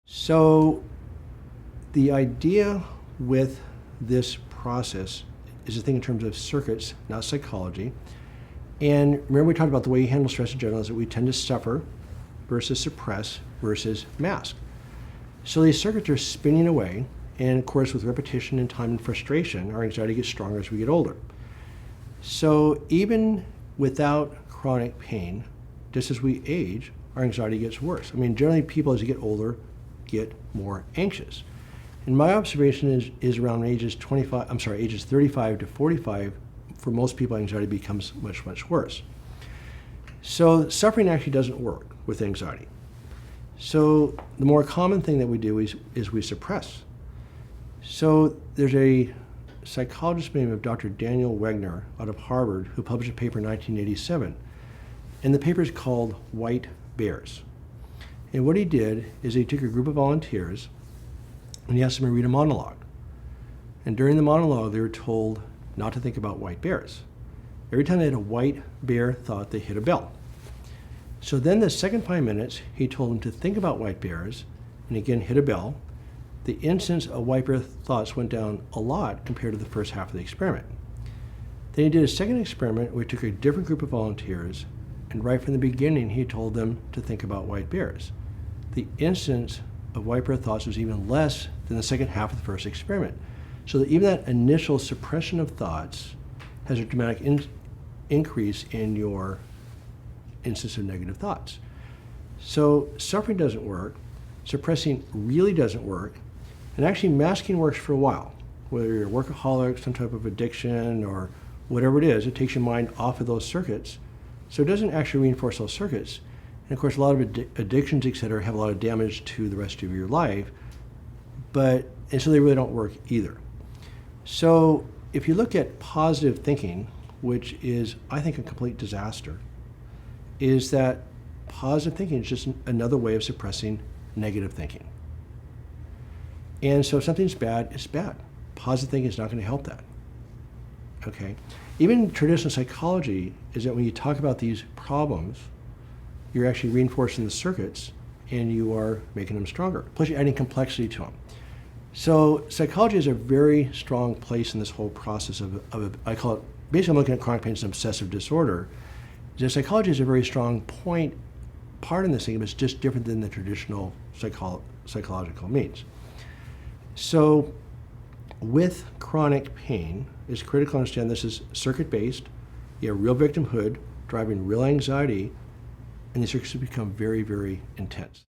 So the idea with this process is to think in terms of circuits, not psychology. And remember we talked about the way you handle stress in general is that we tend to suffer versus suppress versus mask. So these circuits are spinning away, and of course with repetition and time and frustration, our anxiety gets stronger as we get older. So even without chronic pain, just as we age, our anxiety gets worse. I mean, generally people as you get older get more anxious. And my observation is around ages 35 to 45, for most people anxiety becomes much, much worse. So suffering actually doesn't work with anxiety. So the more common thing that we do is we suppress. So there's a psychologist by the name of Dr. Daniel Wegner out of Harvard who published a paper in 1987. And the paper is called White Bears. And what he did is he took a group of volunteers and he asked them to read a monologue. And during the monologue, they were told not to think about white bears. Every time they had a white bear thought, they hit a bell. So then the second 5 minutes, he told them to think about white bears and again hit a bell. The incidence of white bear thoughts went down a lot compared to the first half of the experiment. Then he did a second experiment where he took a different group of volunteers, and right from the beginning, he told them to think about white bears. The incidence of white bear thoughts was even less than the second half of the first experiment. So that even that initial suppression of thoughts has a dramatic increase in your instance of negative thoughts. So suffering doesn't work, suppressing really doesn't work, and actually masking works for a while. Whether you're a workaholic, some type of addiction, or whatever it is, it takes your mind off of those circuits. So it doesn't actually reinforce those circuits. And of course, a lot of addictions, et cetera, have a lot of damage to the rest of your life, and so they really don't work either. So if you look at positive thinking, which is, I think, a complete disaster, is that positive thinking is just another way of suppressing negative thinking. And so if something's bad, it's bad. Positive thinking is not going to help that. Okay? Even traditional psychology is that when you talk about these problems, you're actually reinforcing the circuits and you are making them stronger. Plus you're adding complexity to them. So psychology is a very strong place in this whole process I call it, basically I'm looking at chronic pain as an obsessive disorder. Psychology is a very strong part in this thing, but it's just different than the traditional psychological means. So with chronic pain, it's critical to understand this is circuit-based. You have real victimhood driving real anxiety, and these circuits become very, very intense.